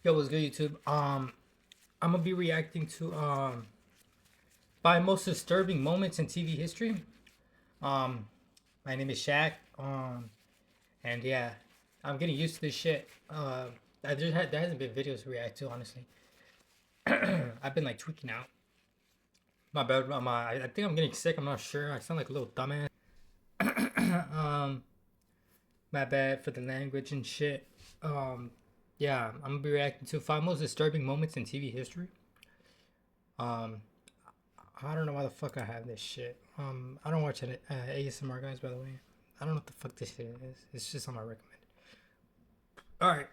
Yo, what's good, YouTube? I'm gonna be reacting to by most disturbing moments in TV history. Um, my name is Shaq. And yeah, I'm getting used to this shit. There hasn't been videos to react to, honestly. I've been like tweaking out. My bad. I think I'm getting sick. I'm not sure. I sound like a little dumbass. um, my bad for the language and shit. Yeah, I'm gonna be reacting to five most disturbing moments in TV history. Um, I don't know why the fuck I have this shit. I don't watch it, ASMR guys, by the way. I don't know what the fuck this shit is. It's just on my recommend. All right,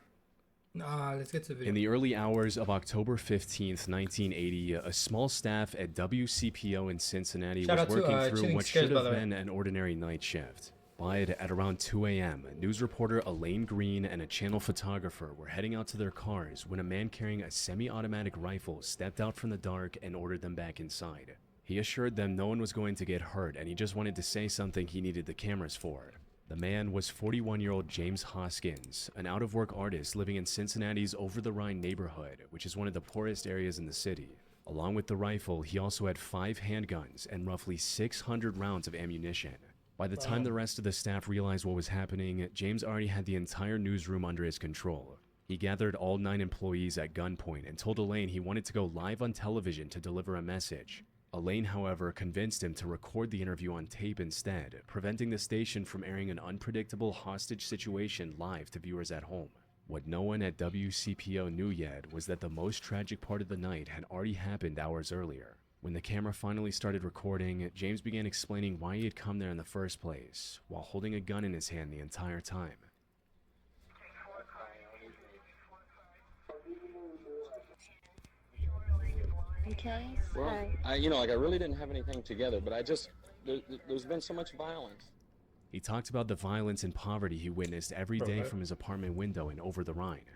let's get to the video. In the early hours of October 15th, 1980, a small staff at WCPO in Cincinnati was working through what should have been an ordinary night shift. But at around 2 a.m., news reporter Elaine Green and a channel photographer were heading out to their cars when a man carrying a semi-automatic rifle stepped out from the dark and ordered them back inside. He assured them no one was going to get hurt and he just wanted to say something he needed the cameras for. The man was 41-year-old James Hoskins, an out-of-work artist living in Cincinnati's Over-the-Rhine neighborhood, which is one of the poorest areas in the city. Along with the rifle, he also had 5 handguns and roughly 600 rounds of ammunition. By the time the rest of the staff realized what was happening, James already had the entire newsroom under his control. He gathered all 9 employees at gunpoint and told Elaine he wanted to go live on television to deliver a message. Elaine, however, convinced him to record the interview on tape instead, preventing the station from airing an unpredictable hostage situation live to viewers at home. What no one at WCPO knew yet was that the most tragic part of the night had already happened hours earlier. When the camera finally started recording, James began explaining why he had come there in the first place, while holding a gun in his hand the entire time. Okay. Well, I really didn't have anything together, but there's been so much violence. He talked about the violence and poverty he witnessed every day from his apartment window in Over-the-Rhine.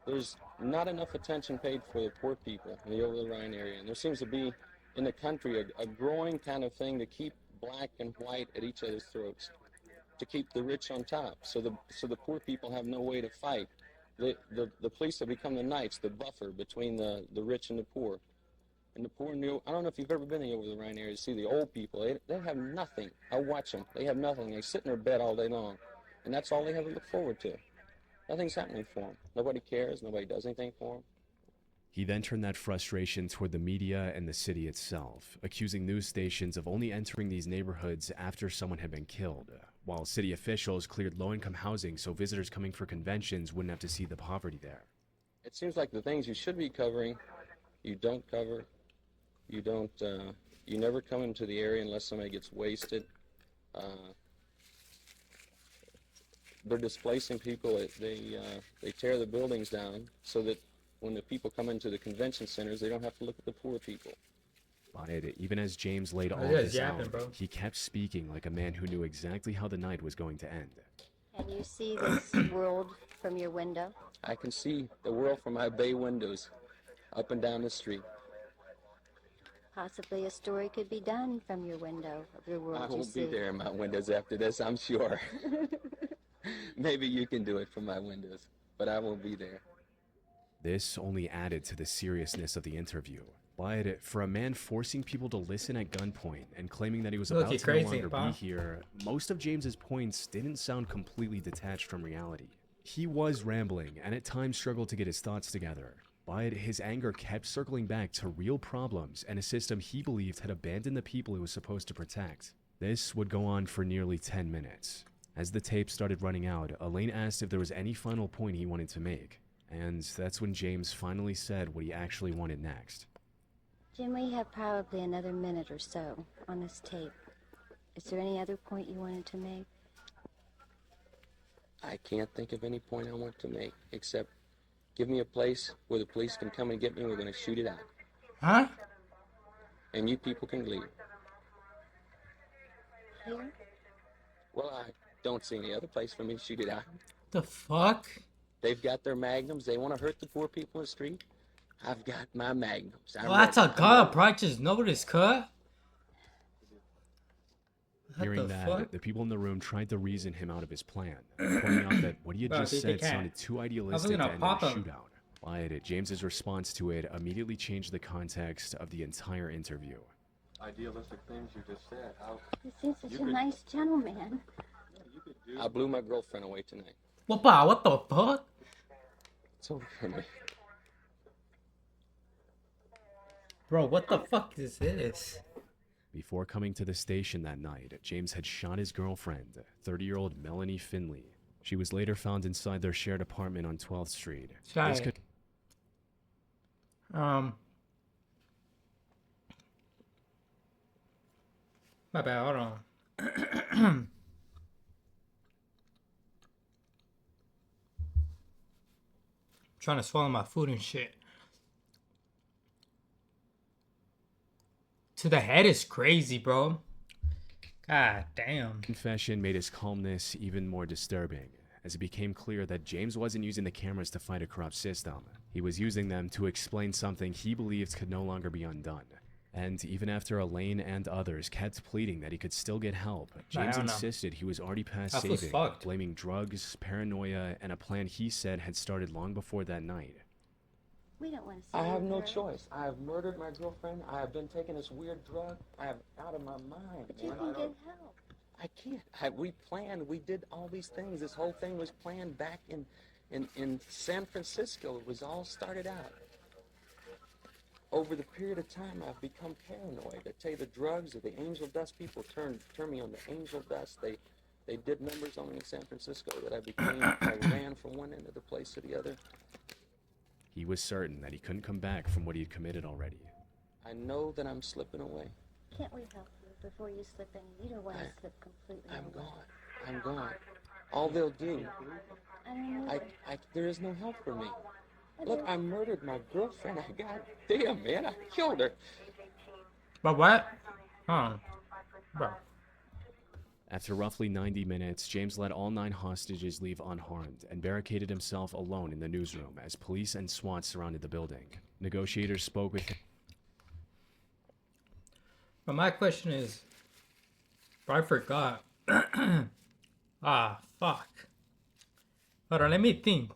There's not enough attention paid for the poor people in the Over-the-Rhine area, and there seems to be in the country a growing kind of thing to keep black and white at each other's throats, to keep the rich on top, so the poor people have no way to fight. The police have become the knights, the buffer between the rich and the poor. And the poor I don't know if you've ever been over the Rhine area to see the old people. They have nothing. I watch them. They have nothing. They sit in their bed all day long. And that's all they have to look forward to. Nothing's happening for them. Nobody cares. Nobody does anything for them. He then turned that frustration toward the media and the city itself, accusing news stations of only entering these neighborhoods after someone had been killed, while city officials cleared low-income housing so visitors coming for conventions wouldn't have to see the poverty there. It seems like the things you should be covering, you don't cover. You never come into the area unless somebody gets wasted. They're displacing people. They tear the buildings down so that when the people come into the convention centers, they don't have to look at the poor people. But even as James laid all this out, he kept speaking like a man who knew exactly how the night was going to end. Can you see this world from your window? I can see the world from my bay windows, up and down the street. Possibly a story could be done from your window of the world I won't be there in my windows after this, I'm sure. Maybe you can do it from my windows, but I won't be there. This only added to the seriousness of the interview. But for a man forcing people to listen at gunpoint and claiming that he was about to no longer be here, most of James's points didn't sound completely detached from reality. He was rambling and at times struggled to get his thoughts together. But his anger kept circling back to real problems and a system he believed had abandoned the people it was supposed to protect. This would go on for nearly 10 minutes. As the tape started running out, Elaine asked if there was any final point he wanted to make. And that's when James finally said what he actually wanted next. Jim, we have probably another minute or so on this tape. Is there any other point you wanted to make? I can't think of any point I want to make, except give me a place where the police can come and get me. We're going to shoot it out. Huh? And you people can leave. Here? Well, I don't see any other place for me to shoot it out. The fuck? They've got their magnums. They want to hurt the poor people in the street. I've got my magnums. Well, that's a god. Probably just noticed, cut. Hearing that, the people in the room tried to reason him out of his plan, pointing out that what he had just said sounded too idealistic to end in a shootout. But James's response to it immediately changed the context of the entire interview. Idealistic things you just said. He seems such a nice gentleman. I blew my girlfriend away tonight. Whoa, what the fuck? It's over for me. Bro, what the fuck is this? Before coming to the station that night, James had shot his girlfriend, 30-year-old Melanie Finley. She was later found inside their shared apartment on 12th Street. Shaqq. My bad, hold on. Trying to swallow my food and shit. To the head is crazy, bro. God damn. Confession made his calmness even more disturbing, as it became clear that James wasn't using the cameras to fight a corrupt system. He was using them to explain something he believed could no longer be undone. And even after Elaine and others kept pleading that he could still get help, James insisted he was already past saving, blaming drugs, paranoia, and a plan he said had started long before that night. We don't want to see I have you no hurt. choice. I have murdered my girlfriend. I have been taking this weird drug. I am out of my mind. But you can get help. I can't. We planned. We did all these things. This whole thing was planned back in San Francisco. It was all started out. Over the period of time, I've become paranoid. I tell you, the drugs or the angel dust people turn me on the angel dust. They did numbers on me in San Francisco that I ran from one end of the place to the other. He was certain that he couldn't come back from what he had committed already. I know that I'm slipping away. Can't we help you before you slip in? You don't want to slip completely I'm away. gone. I'm gone. All they'll do. I don't know. There is no help for me. Look, I murdered my girlfriend. God damn, man, I killed her. But what? Bro. After roughly 90 minutes, James let all 9 hostages leave unharmed and barricaded himself alone in the newsroom as police and SWAT surrounded the building. Negotiators spoke with him. But my question is, I forgot. Fuck. Hold on, let me think.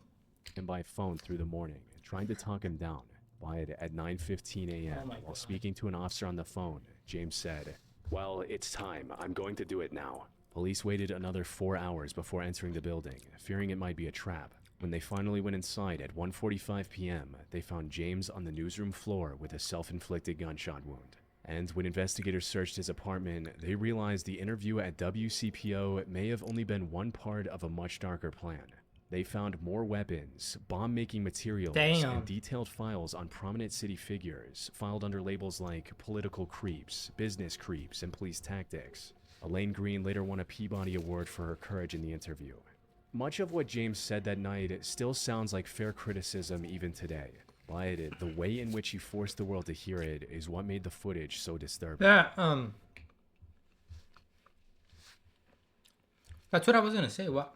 Him by phone through the morning, trying to talk him down. But at 9:15 a.m., while speaking to an officer on the phone, James said, "Well, it's time. I'm going to do it now." Police waited another 4 hours before entering the building, fearing it might be a trap. When they finally went inside at 1:45 p.m., they found James on the newsroom floor with a self-inflicted gunshot wound. And when investigators searched his apartment, they realized the interview at WCPO may have only been one part of a much darker plan. They found more weapons, bomb-making materials, and detailed files on prominent city figures, filed under labels like political creeps, business creeps, and police tactics. Elaine Green later won a Peabody Award for her courage in the interview. Much of what James said that night still sounds like fair criticism even today, but the way in which he forced the world to hear it is what made the footage so disturbing. Yeah, that's what I was gonna say. What?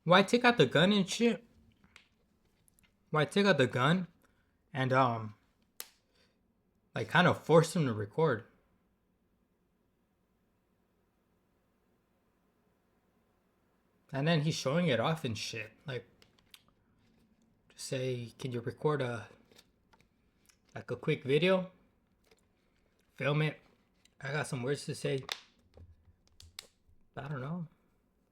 Why take out the gun and shit? Why take out the gun and like kind of force him to record? And then he's showing it off and shit. Like, just say, can you record a quick video? Film it. I got some words to say. I don't know.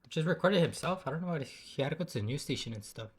Just recorded himself. I don't know why he had to go to the news station and stuff.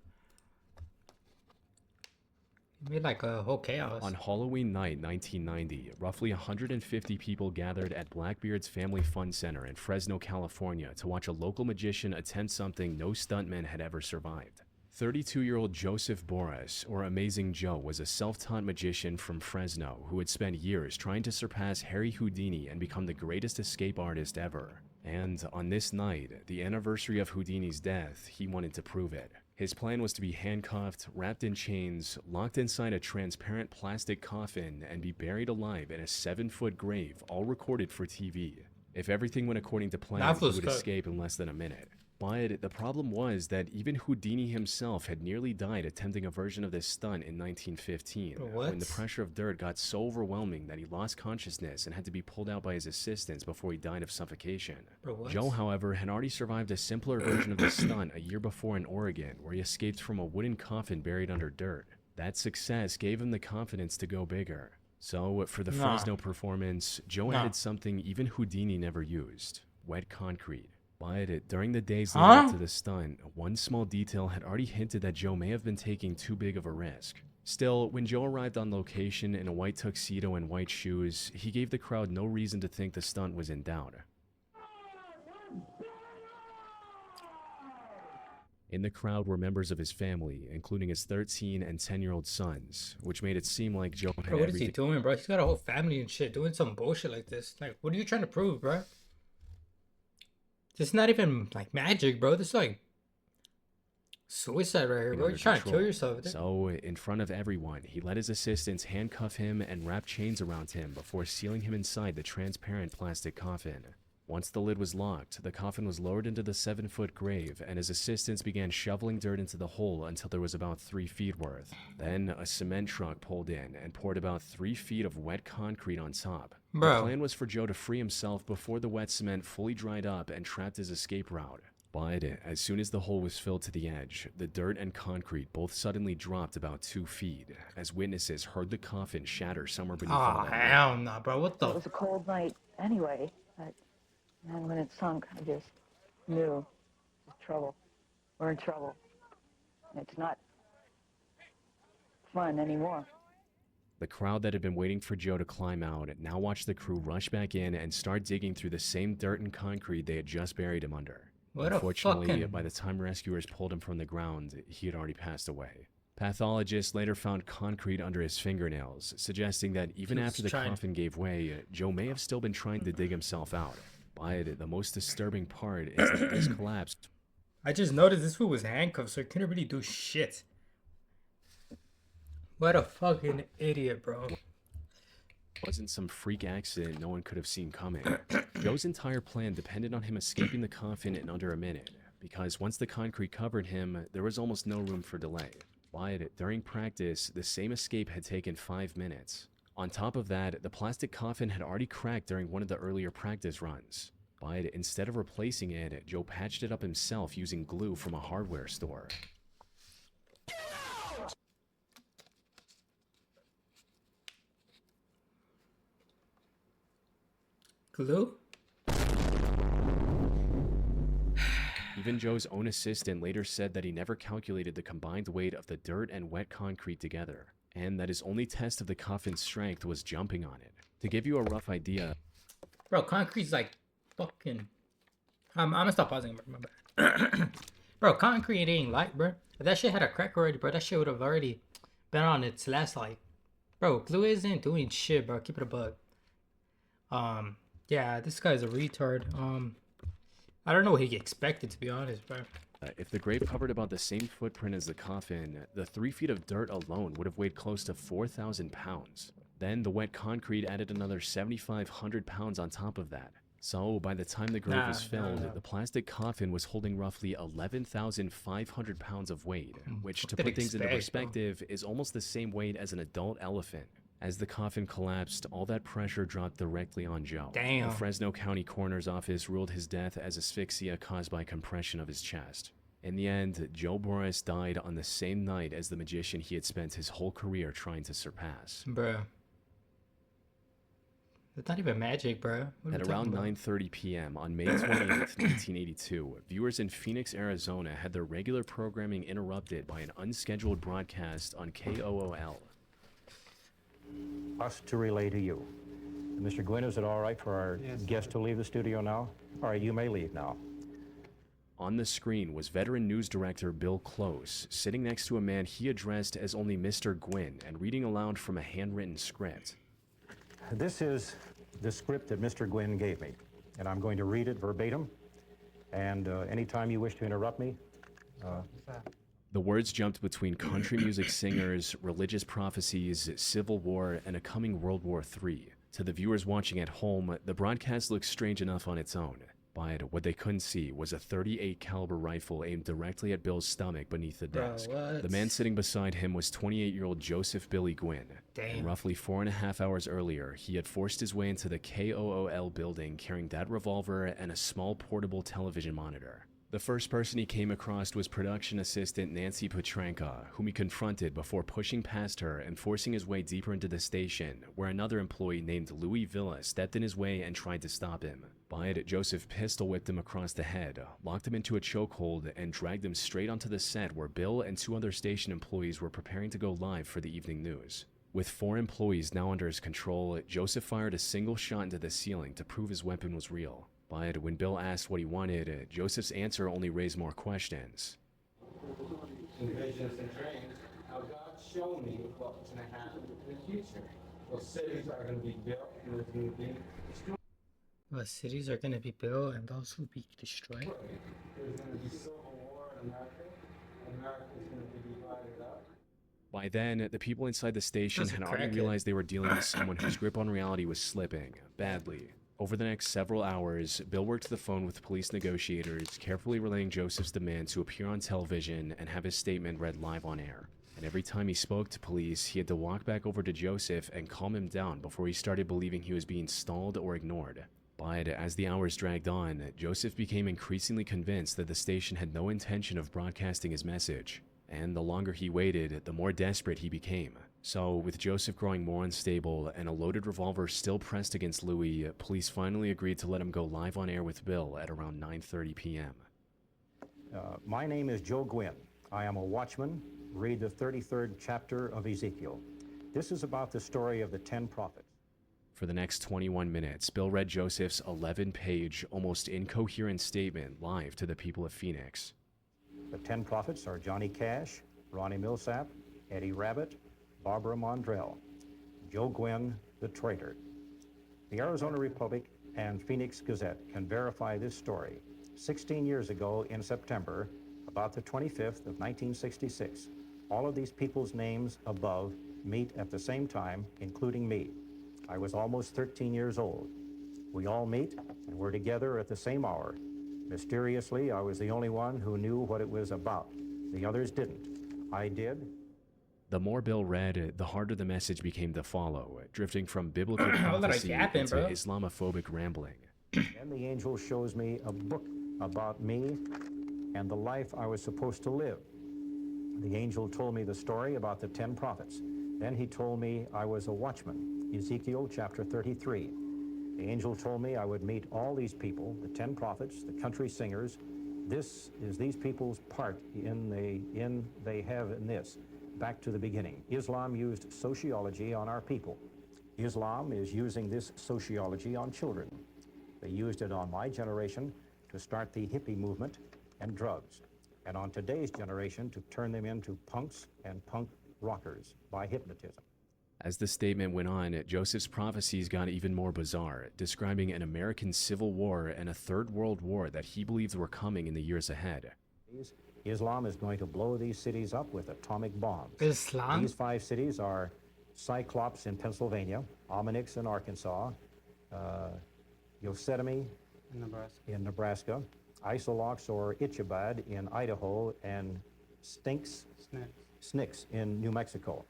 He made like a whole chaos. On Halloween night 1990, roughly 150 people gathered at Blackbeard's Family Fun Center in Fresno, California to watch a local magician attempt something no stuntman had ever survived. 32-year-old Joseph Boris, or Amazing Joe, was a self-taught magician from Fresno who had spent years trying to surpass Harry Houdini and become the greatest escape artist ever. And on this night, the anniversary of Houdini's death, he wanted to prove it. His plan was to be handcuffed, wrapped in chains, locked inside a transparent plastic coffin, and be buried alive in a 7-foot grave, all recorded for TV. If everything went according to plan, he would escape in less than a minute. But the problem was that even Houdini himself had nearly died attempting a version of this stunt in 1915, when the pressure of dirt got so overwhelming that he lost consciousness and had to be pulled out by his assistants before he died of suffocation. Joe, however, had already survived a simpler version of this stunt a year before in Oregon, where he escaped from a wooden coffin buried under dirt. That success gave him the confidence to go bigger. So, for the Fresno performance, Joe added something even Houdini never used: wet concrete. But during the days leading up to the stunt, one small detail had already hinted that Joe may have been taking too big of a risk. Still, when Joe arrived on location in a white tuxedo and white shoes, he gave the crowd no reason to think the stunt was in doubt. In the crowd were members of his family, including his 13 and 10-year-old sons, which made it seem like Joe had what is he doing, bro? He's got a whole family and shit doing some bullshit like this. Like, what are you trying to prove, bro? This is not even like magic, bro. This is like suicide right here, bro. You're trying to kill yourself. So, in front of everyone, he let his assistants handcuff him and wrap chains around him before sealing him inside the transparent plastic coffin. Once the lid was locked, the coffin was lowered into the 7-foot grave, and his assistants began shoveling dirt into the hole until there was about 3 feet worth. Then, a cement truck pulled in and poured about 3 feet of wet concrete on top. Bro. The plan was for Joe to free himself before the wet cement fully dried up and trapped his escape route. But as soon as the hole was filled to the edge, the dirt and concrete both suddenly dropped about 2 feet, as witnesses heard the coffin shatter somewhere beneath the level. Oh, hell no, bro. What the? It was a cold night anyway, but then when it sunk, I just knew it's trouble. We're in trouble. It's not fun anymore. The crowd that had been waiting for Joe to climb out now watched the crew rush back in and start digging through the same dirt and concrete they had just buried him under. Unfortunately, by the time rescuers pulled him from the ground, he had already passed away. Pathologists later found concrete under his fingernails, suggesting that even after the coffin gave way, Joe may have still been trying to dig himself out. But the most disturbing part is that this collapsed. I just noticed this fool was handcuffed, so he couldn't really do shit. What a fucking idiot, bro. Wasn't some freak accident no one could have seen coming. Joe's entire plan depended on him escaping the coffin in under a minute, because once the concrete covered him, there was almost no room for delay. But during practice, the same escape had taken 5 minutes. On top of that, the plastic coffin had already cracked during one of the earlier practice runs. But instead of replacing it, Joe patched it up himself using glue from a hardware store. Glue? Even Joe's own assistant later said that he never calculated the combined weight of the dirt and wet concrete together, and that his only test of the coffin's strength was jumping on it. To give you a rough idea... Bro, concrete's like fucking... I'm gonna stop pausing, bro. My bad. Bro, concrete ain't light, bro. If that shit had a crack already, bro, that shit would have already been on its last light. Bro, glue isn't doing shit, bro. Keep it a bug. Yeah, this guy's a retard. I don't know what he expected, to be honest, bro. If the grave covered about the same footprint as the coffin, the 3 feet of dirt alone would have weighed close to 4,000 pounds. Then the wet concrete added another 7,500 pounds on top of that. So by the time the grave was filled, the plastic coffin was holding roughly 11,500 pounds of weight, which, to put things into perspective, is almost the same weight as an adult elephant. As the coffin collapsed, all that pressure dropped directly on Joe. Damn. The Fresno County Coroner's Office ruled his death as asphyxia caused by compression of his chest. In the end, Joe Boris died on the same night as the magician he had spent his whole career trying to surpass. Bro. It's not even magic, bro. At around 9:30 p.m. on May 28, 1982, viewers in Phoenix, Arizona had their regular programming interrupted by an unscheduled broadcast on KOOL. Us to relay to you. Mr. Gwynn, is it all right for our guest to leave the studio now? All right, you may leave now. On the screen was veteran news director Bill Close, sitting next to a man he addressed as only Mr. Gwynn and reading aloud from a handwritten script. This is the script that Mr. Gwynn gave me, and I'm going to read it verbatim, and anytime you wish to interrupt me. The words jumped between country music singers, religious prophecies, civil war, and a coming World War III. To the viewers watching at home, the broadcast looked strange enough on its own. But what they couldn't see was a .38 caliber rifle aimed directly at Bill's stomach beneath the desk. The man sitting beside him was 28-year-old Joseph Billy Gwynn. Damn. And roughly 4.5 hours earlier, he had forced his way into the KOOL building carrying that revolver and a small portable television monitor. The first person he came across was production assistant Nancy Petranka, whom he confronted before pushing past her and forcing his way deeper into the station, where another employee named Louis Villa stepped in his way and tried to stop him. But Joseph pistol whipped him across the head, locked him into a chokehold, and dragged him straight onto the set where Bill and 2 other station employees were preparing to go live for the evening news. With 4 employees now under his control, Joseph fired a single shot into the ceiling to prove his weapon was real. But when Bill asked what he wanted, Joseph's answer only raised more questions. In visions and dreams, how God showed me what's going to happen in the future. Those cities are going to be built and there's going to be destroyed. The cities are going to be built and those will be destroyed. There's going to be civil war in America. America is going to be divided up. By then, the people inside the station had already realized they were dealing with someone whose grip on reality was slipping, badly. Over the next several hours, Bill worked the phone with police negotiators, carefully relaying Joseph's demand to appear on television and have his statement read live on air. And every time he spoke to police, he had to walk back over to Joseph and calm him down before he started believing he was being stalled or ignored. But as the hours dragged on, Joseph became increasingly convinced that the station had no intention of broadcasting his message. And the longer he waited, the more desperate he became. So, with Joseph growing more unstable and a loaded revolver still pressed against Louis, police finally agreed to let him go live on air with Bill at around 9:30 p.m. My name is Joe Gwynn. I am a watchman. Read the 33rd chapter of Ezekiel. This is about the story of the 10 prophets. For the next 21 minutes, Bill read Joseph's 11-page, almost incoherent statement live to the people of Phoenix. The 10 prophets are Johnny Cash, Ronnie Millsap, Eddie Rabbitt, Barbara Mondrell, Joe Gwynn, the traitor. The Arizona Republic and Phoenix Gazette can verify this story. 16 years ago in September, about the 25th of 1966, all of these people's names above meet at the same time, including me. I was almost 13 years old. We all meet and we're together at the same hour. Mysteriously, I was the only one who knew what it was about. The others didn't. I did. The more Bill read, the harder the message became to follow, drifting from biblical prophecy into Islamophobic rambling. Then the angel shows me a book about me and the life I was supposed to live. The angel told me the story about the 10 prophets. Then he told me I was a watchman, Ezekiel chapter 33. The angel told me I would meet all these people, the 10 prophets, the country singers. This is these people's part they have in this. Back to the beginning. Islam used sociology on our people. Islam is using this sociology on children. They used it on my generation to start the hippie movement and drugs, and on today's generation to turn them into punks and punk rockers by hypnotism. As the statement went on, Joseph's prophecies got even more bizarre, describing an American Civil War and a Third World War that he believed were coming in the years ahead. Islam is going to blow these cities up with atomic bombs. Islam? These 5 cities are Cyclops in Pennsylvania, Ominix in Arkansas, Yosemite in Nebraska, Isolox or Itchabad in Idaho, and Snix in New Mexico.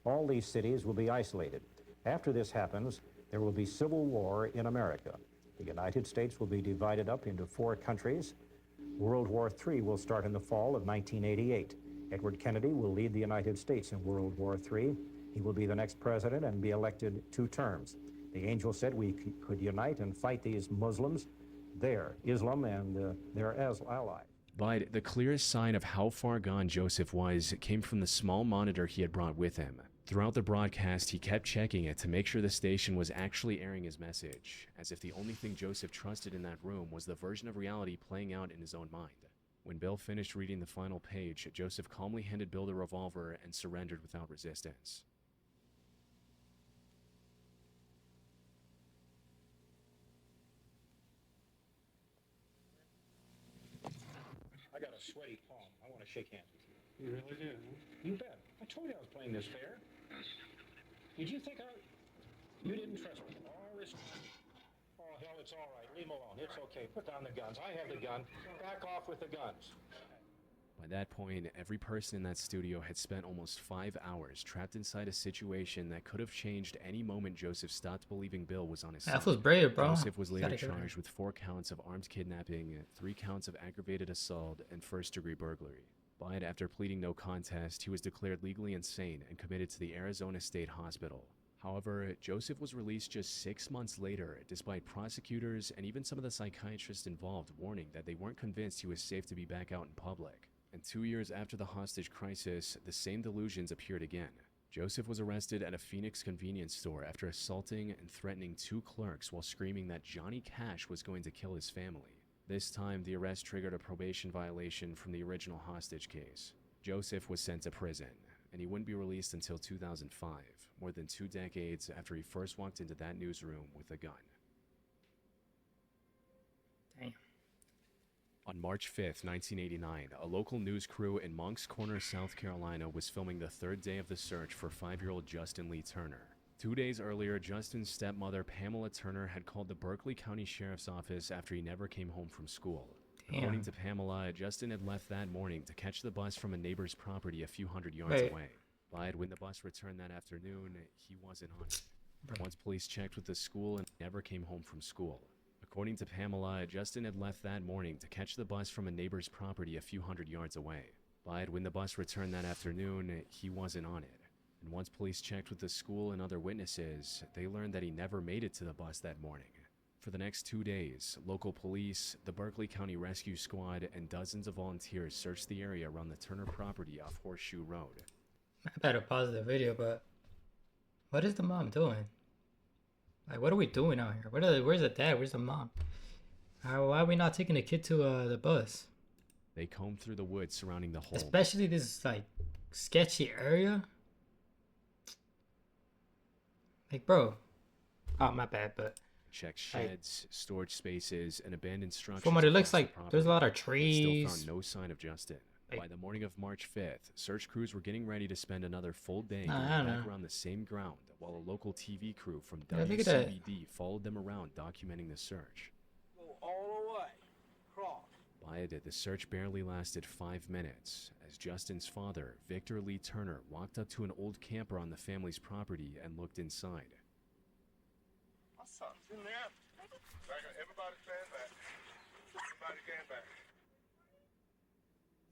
All these cities will be isolated. After this happens, there will be civil war in America. The United States will be divided up into 4 countries. World War III will start in the fall of 1988. Edward Kennedy will lead the United States in World War III. He will be the next president and be elected 2 terms. The angel said we could unite and fight these Muslims there, Islam and their allies. But the clearest sign of how far gone Joseph was came from the small monitor he had brought with him. Throughout the broadcast, he kept checking it to make sure the station was actually airing his message, as if the only thing Joseph trusted in that room was the version of reality playing out in his own mind. When Bill finished reading the final page, Joseph calmly handed Bill the revolver and surrendered without resistance. I got a sweaty palm. I want to shake hands with you. You really do, huh? You bet. I told you I was playing this fair. Did you think you didn't trust me? All this... Oh, hell, it's all right. Leave him alone. It's okay. Put down the guns. I have the gun. Back off with the guns. By that point, every person in that studio had spent almost 5 hours trapped inside a situation that could have changed any moment Joseph stopped believing Bill was on his side. That was brave, bro. Joseph was later charged with 4 counts of armed kidnapping, 3 counts of aggravated assault, and first-degree burglary. But after pleading no contest, he was declared legally insane and committed to the Arizona State Hospital. However, Joseph was released just 6 months later, despite prosecutors and even some of the psychiatrists involved warning that they weren't convinced he was safe to be back out in public. And 2 years after the hostage crisis, the same delusions appeared again. Joseph was arrested at a Phoenix convenience store after assaulting and threatening 2 clerks while screaming that Johnny Cash was going to kill his family. This time, the arrest triggered a probation violation from the original hostage case. Joseph was sent to prison, and he wouldn't be released until 2005, more than 2 decades after he first walked into that newsroom with a gun. Damn. On March 5th, 1989, a local news crew in Moncks Corner, South Carolina was filming the 3rd day of the search for 5-year-old Justin Lee Turner. 2 days earlier, Justin's stepmother, Pamela Turner, had called the Berkeley County Sheriff's Office after he never came home from school. Damn. According to Pamela, Justin had left that morning to catch the bus from a neighbor's property a few hundred yards away. But when the bus returned that afternoon, he wasn't on it. Once police checked with the school, and never came home from school. According to Pamela, Justin had left that morning to catch the bus from a neighbor's property a few hundred yards away. But when the bus returned that afternoon, he wasn't on it. And once police checked with the school and other witnesses, they learned that he never made it to the bus that morning. For the next 2 days, local police, the Berkeley County Rescue Squad, and dozens of volunteers searched the area around the Turner property off Horseshoe Road. I better pause the video, but what is the mom doing? Like, what are we doing out here? Where's the dad? Where's the mom? Why are we not taking the kid to the bus? They combed through the woods surrounding the home. Especially this, like, sketchy area. Like, bro. Oh, my bad, but... Check sheds, storage spaces, and abandoned structures. From what it looks like, there's a lot of trees. Still found no sign of Justin. By the morning of March 5th, search crews were getting ready to spend another full day going back around the same ground, while a local TV crew from WCBD followed them around documenting the search. Go all the way, cross. By it, the search barely lasted 5 minutes, as Justin's father, Victor Lee Turner, walked up to an old camper on the family's property and looked inside. My son's in there. Everybody stand back. Everybody stand back.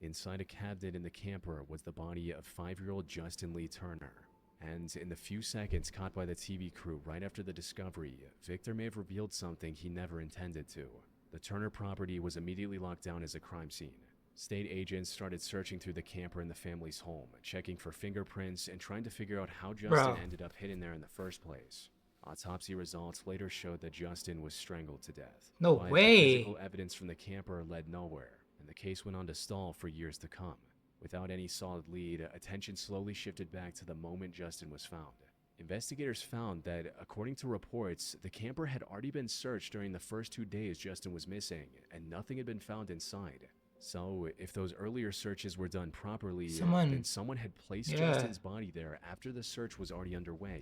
Inside a cabinet in the camper was the body of 5-year-old Justin Lee Turner. And in the few seconds caught by the TV crew right after the discovery, Victor may have revealed something he never intended to. The Turner property was immediately locked down as a crime scene. State agents started searching through the camper in the family's home, checking for fingerprints and trying to figure out how Justin ended up hidden there in the first place. Autopsy results later showed that Justin was strangled to death. No way! Physical evidence from the camper led nowhere, and the case went on to stall for years to come. Without any solid lead, attention slowly shifted back to the moment Justin was found. Investigators found that, according to reports, the camper had already been searched during the first 2 days Justin was missing, and nothing had been found inside. So, if those earlier searches were done properly, then someone had placed Justin's body there after the search was already underway.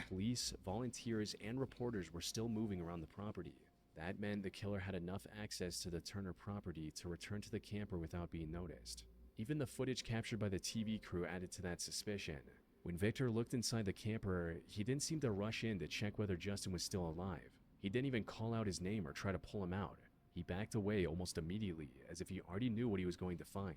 Police, volunteers, and reporters were still moving around the property. That meant the killer had enough access to the Turner property to return to the camper without being noticed. Even the footage captured by the TV crew added to that suspicion. When Victor looked inside the camper, he didn't seem to rush in to check whether Justin was still alive. He didn't even call out his name or try to pull him out. He backed away almost immediately, as if he already knew what he was going to find.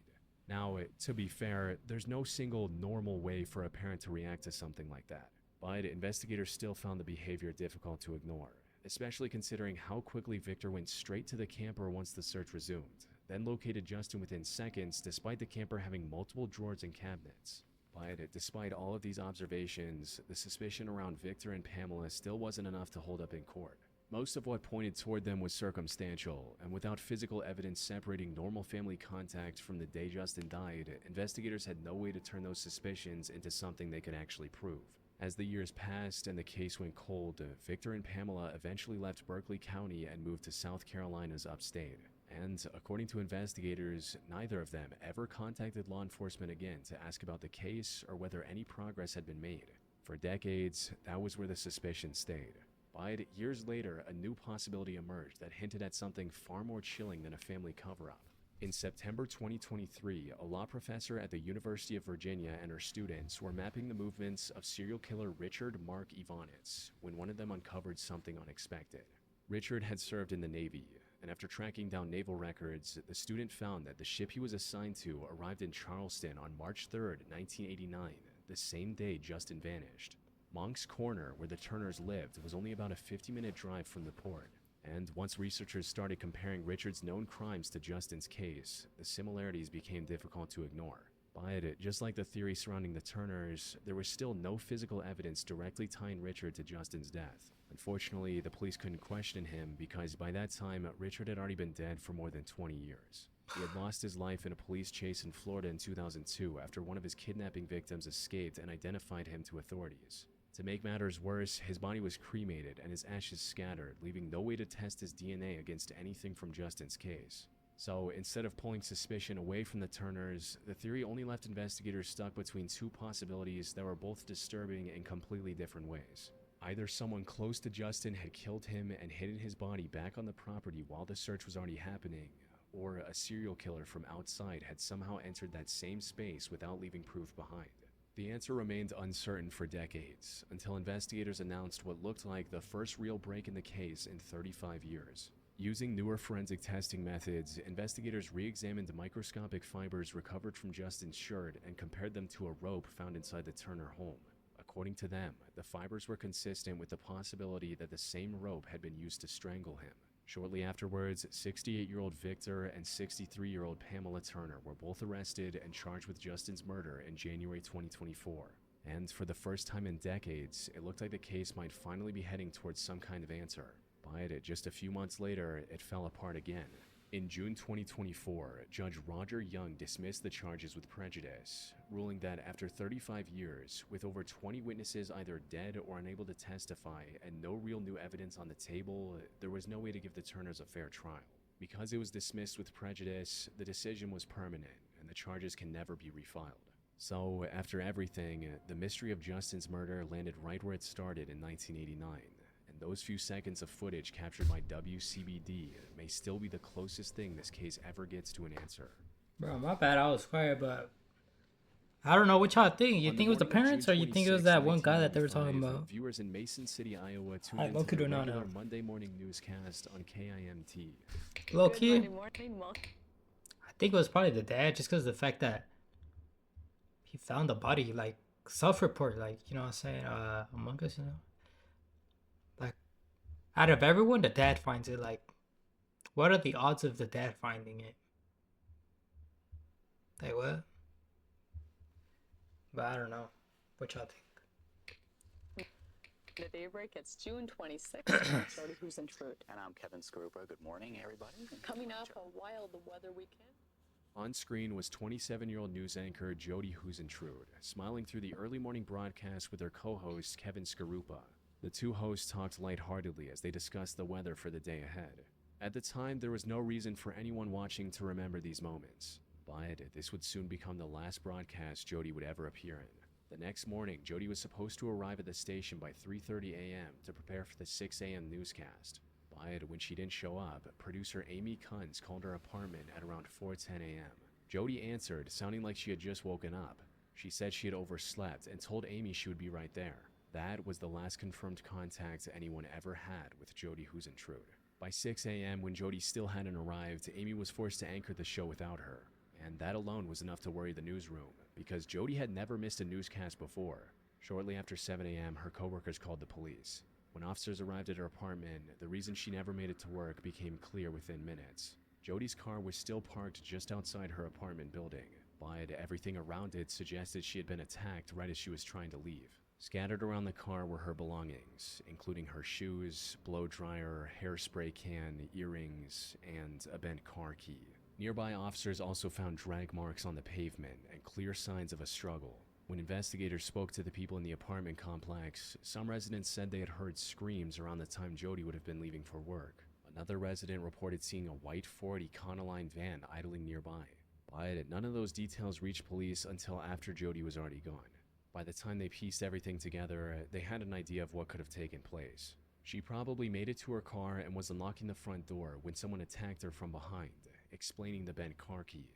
Now, to be fair, there's no single normal way for a parent to react to something like that. But investigators still found the behavior difficult to ignore, especially considering how quickly Victor went straight to the camper once the search resumed, then located Justin within seconds despite the camper having multiple drawers and cabinets. But despite all of these observations, the suspicion around Victor and Pamela still wasn't enough to hold up in court. Most of what pointed toward them was circumstantial, and without physical evidence separating normal family contact from the day Justin died, investigators had no way to turn those suspicions into something they could actually prove. As the years passed and the case went cold, Victor and Pamela eventually left Berkeley County and moved to South Carolina's upstate. And according to investigators, neither of them ever contacted law enforcement again to ask about the case or whether any progress had been made. For decades, that was where the suspicion stayed. But years later, a new possibility emerged that hinted at something far more chilling than a family cover-up. In September 2023, a law professor at the University of Virginia and her students were mapping the movements of serial killer Richard Mark Ivanitz when one of them uncovered something unexpected. Richard had served in the Navy, and after tracking down naval records, the student found that the ship he was assigned to arrived in Charleston on March 3, 1989, the same day Justin vanished. Monk's Corner, where the Turners lived, was only about a 50-minute drive from the port. And once researchers started comparing Richard's known crimes to Justin's case, the similarities became difficult to ignore. But just like the theory surrounding the Turners, there was still no physical evidence directly tying Richard to Justin's death. Unfortunately, the police couldn't question him because by that time, Richard had already been dead for more than 20 years. He had lost his life in a police chase in Florida in 2002 after one of his kidnapping victims escaped and identified him to authorities. To make matters worse, his body was cremated and his ashes scattered, leaving no way to test his DNA against anything from Justin's case. So, instead of pulling suspicion away from the Turners, the theory only left investigators stuck between two possibilities that were both disturbing in completely different ways. Either someone close to Justin had killed him and hidden his body back on the property while the search was already happening, or a serial killer from outside had somehow entered that same space without leaving proof behind. The answer remained uncertain for decades, until investigators announced what looked like the first real break in the case in 35 years. Using newer forensic testing methods, investigators re-examined the microscopic fibers recovered from Justin's shirt and compared them to a rope found inside the Turner home. According to them, the fibers were consistent with the possibility that the same rope had been used to strangle him. Shortly afterwards, 68-year-old Victor and 63-year-old Pamela Turner were both arrested and charged with Justin's murder in January 2024. And for the first time in decades, it looked like the case might finally be heading towards some kind of answer. But just a few months later, it fell apart again. In June 2024, Judge Roger Young dismissed the charges with prejudice, ruling that after 35 years, with over 20 witnesses either dead or unable to testify and no real new evidence on the table, there was no way to give the Turners a fair trial. Because it was dismissed with prejudice, the decision was permanent, and the charges can never be refiled. So, after everything, the mystery of Justin's murder landed right where it started in 1989. Those few seconds of footage captured by WCBD may still be the closest thing this case ever gets to an answer. Bro, my bad, I was quiet, but I don't know what y'all think. You think it was the parents, or you think it was that one guy that they were talking about? Viewers in Mason City, Iowa tuned into the regular Monday morning newscast on KIMT. Low key, I think it was probably the dad, just because of the fact that he found the body, like, self-report, like, you know what I'm saying, Among Us, you know? Like, out of everyone, the dad finds it. Like, what are the odds of the dad finding it? Like, what? But I don't know. What y'all think? The Daybreak, it's June 26th. I'm Jody Husentrud. And I'm Kevin Skarupa. Good morning, everybody. Coming off a wild weather weekend. On screen was 27-year-old news anchor Jody Husentrud, smiling through the early morning broadcast with her co-host Kevin Skarupa. The two hosts talked lightheartedly as they discussed the weather for the day ahead. At the time, there was no reason for anyone watching to remember these moments, but this would soon become the last broadcast Jody would ever appear in. The next morning, Jody was supposed to arrive at the station by 3:30 a.m. to prepare for the 6 a.m. newscast. But when she didn't show up, producer Amy Kunz called her apartment at around 4:10 a.m. Jody answered, sounding like she had just woken up. She said she had overslept and told Amy she would be right there. That was the last confirmed contact anyone ever had with Jody Husentrud. By 6 a.m., when Jody still hadn't arrived, Amy was forced to anchor the show without her. And that alone was enough to worry the newsroom, because Jody had never missed a newscast before. Shortly after 7 a.m., her coworkers called the police. When officers arrived at her apartment, the reason she never made it to work became clear within minutes. Jody's car was still parked just outside her apartment building, but everything around it suggested she had been attacked right as she was trying to leave. Scattered around the car were her belongings, including her shoes, blow dryer, hairspray can, earrings, and a bent car key. Nearby officers also found drag marks on the pavement and clear signs of a struggle. When investigators spoke to the people in the apartment complex, some residents said they had heard screams around the time Jody would have been leaving for work. Another resident reported seeing a white Ford Econoline van idling nearby. But none of those details reached police until after Jody was already gone. By the time they pieced everything together, they had an idea of what could have taken place. She probably made it to her car and was unlocking the front door when someone attacked her from behind, explaining the bent car key.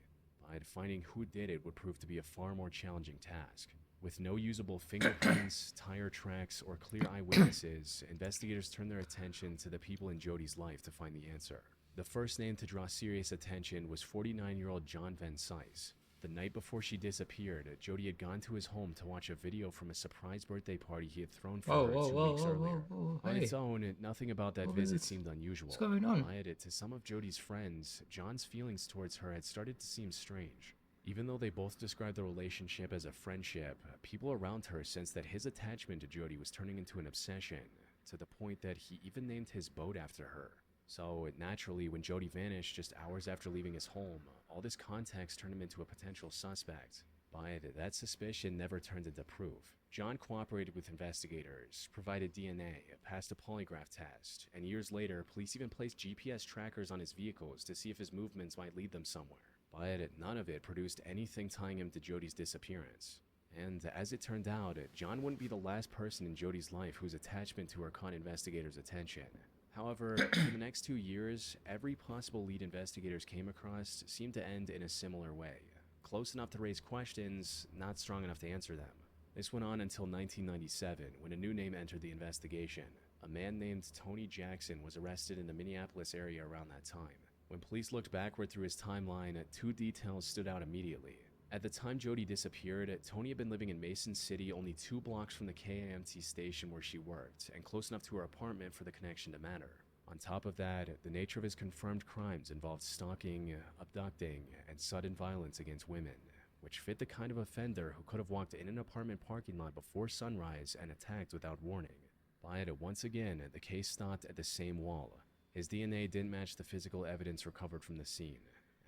But finding who did it would prove to be a far more challenging task. With no usable fingerprints, tire tracks, or clear eyewitnesses, investigators turned their attention to the people in Jody's life to find the answer. The first name to draw serious attention was 49-year-old John Van Cise. The night before she disappeared, Jody had gone to his home to watch a video from a surprise birthday party he had thrown for her 2 weeks earlier. On its own, nothing about that visit seemed unusual. What's going on? To some of Jody's friends, John's feelings towards her had started to seem strange. Even though they both described the relationship as a friendship, people around her sensed that his attachment to Jody was turning into an obsession, to the point that he even named his boat after her. So, naturally, when Jody vanished just hours after leaving his home, all this context turned him into a potential suspect. But that suspicion never turned into proof. John cooperated with investigators, provided DNA, passed a polygraph test, and years later, police even placed GPS trackers on his vehicles to see if his movements might lead them somewhere. But none of it produced anything tying him to Jody's disappearance. And as it turned out, John wouldn't be the last person in Jody's life whose attachment to her caught investigators' attention. However, for the next 2 years, every possible lead investigators came across seemed to end in a similar way. Close enough to raise questions, not strong enough to answer them. This went on until 1997, when a new name entered the investigation. A man named Tony Jackson was arrested in the Minneapolis area around that time. When police looked backward through his timeline, 2 details stood out immediately. At the time Jody disappeared, Tony had been living in Mason City, only 2 blocks from the KAMT station where she worked, and close enough to her apartment for the connection to matter. On top of that, the nature of his confirmed crimes involved stalking, abducting, and sudden violence against women, which fit the kind of offender who could have walked in an apartment parking lot before sunrise and attacked without warning. But once again, the case stopped at the same wall. His DNA didn't match the physical evidence recovered from the scene.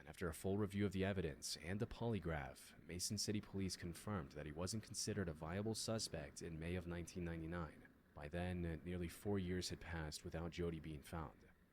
After a full review of the evidence and a polygraph, Mason City police confirmed that he wasn't considered a viable suspect in May of 1999. By then, nearly 4 years had passed without Jody being found.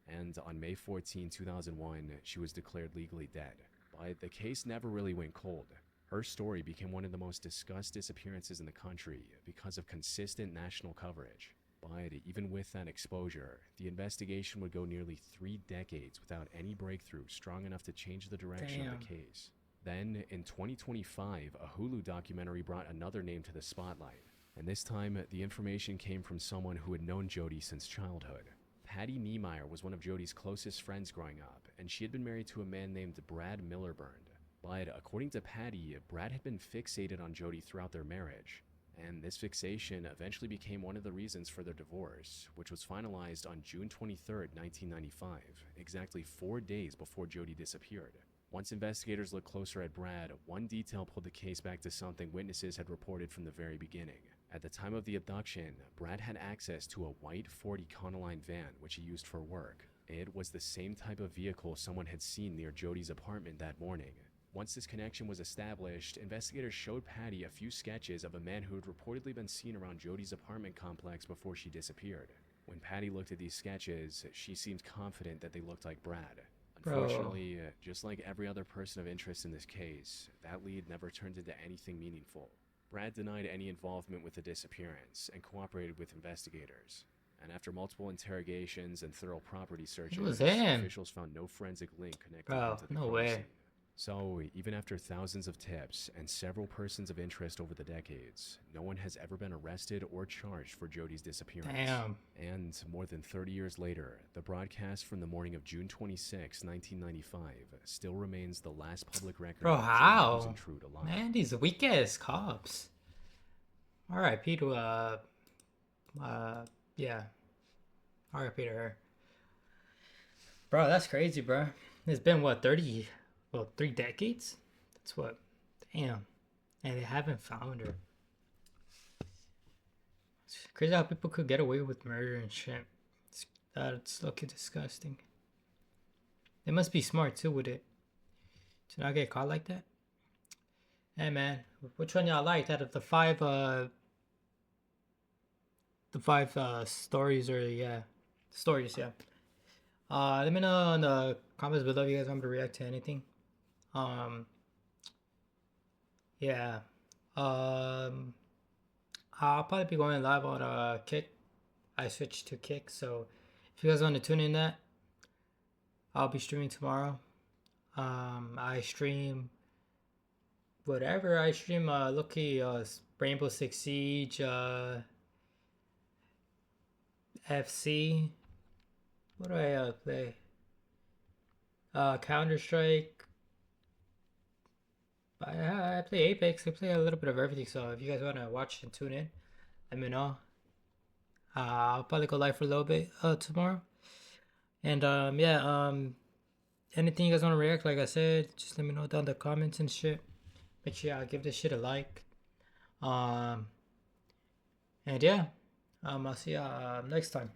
And on May 14, 2001, she was declared legally dead. But the case never really went cold. Her story became one of the most discussed disappearances in the country because of consistent national coverage. But even with that exposure, the investigation would go nearly 3 decades without any breakthrough strong enough to change the direction of the case. Then, in 2025, a Hulu documentary brought another name to the spotlight. And this time, the information came from someone who had known Jody since childhood. Patty Niemeyer was one of Jody's closest friends growing up, and she had been married to a man named Brad Millerburn. But according to Patty, Brad had been fixated on Jody throughout their marriage. And this fixation eventually became one of the reasons for their divorce, which was finalized on June 23, 1995, exactly 4 days before Jody disappeared. Once investigators looked closer at Brad, one detail pulled the case back to something witnesses had reported from the very beginning. At the time of the abduction, Brad had access to a white Ford Econoline van, which he used for work. It was the same type of vehicle someone had seen near Jody's apartment that morning. Once this connection was established, investigators showed Patty a few sketches of a man who had reportedly been seen around Jody's apartment complex before she disappeared. When Patty looked at these sketches, she seemed confident that they looked like Brad. Unfortunately, just like every other person of interest in this case, that lead never turned into anything meaningful. Brad denied any involvement with the disappearance and cooperated with investigators. And after multiple interrogations and thorough property searches, officials found no forensic link connecting him to the crime scene. So, even after thousands of tips and several persons of interest over the decades, no one has ever been arrested or charged for Jody's disappearance. Damn. And more than 30 years later, the broadcast from the morning of June 26, 1995, still remains the last public record Bro, of how? Jody True to life. Man, these weak-ass cops. R.I.P. to, yeah. R.I.P. to her. Bro, that's crazy, bro. It's been, what, 3 decades? That's what, damn. And they haven't found her. It's crazy how people could get away with murder and shit. That's looking disgusting. They must be smart too with it. To not get caught like that. Hey man, which one y'all liked out of the five stories stories, yeah. Let me know in the comments below if you guys want me to react to anything. I'll probably be going live on Kick I switched to Kick. So if you guys want to tune in that, I'll be streaming tomorrow. I stream whatever. I stream Lucky Rainbow Six Siege, FC. What do I play? Counter Strike. I play Apex. I play a little bit of everything. So if you guys want to watch and tune in, let me know. I'll probably go live for a little bit tomorrow. And yeah, anything you guys want to react, like I said, just let me know down in the comments and shit. Make sure y'all give this shit a like. And yeah, I'll see y'all next time.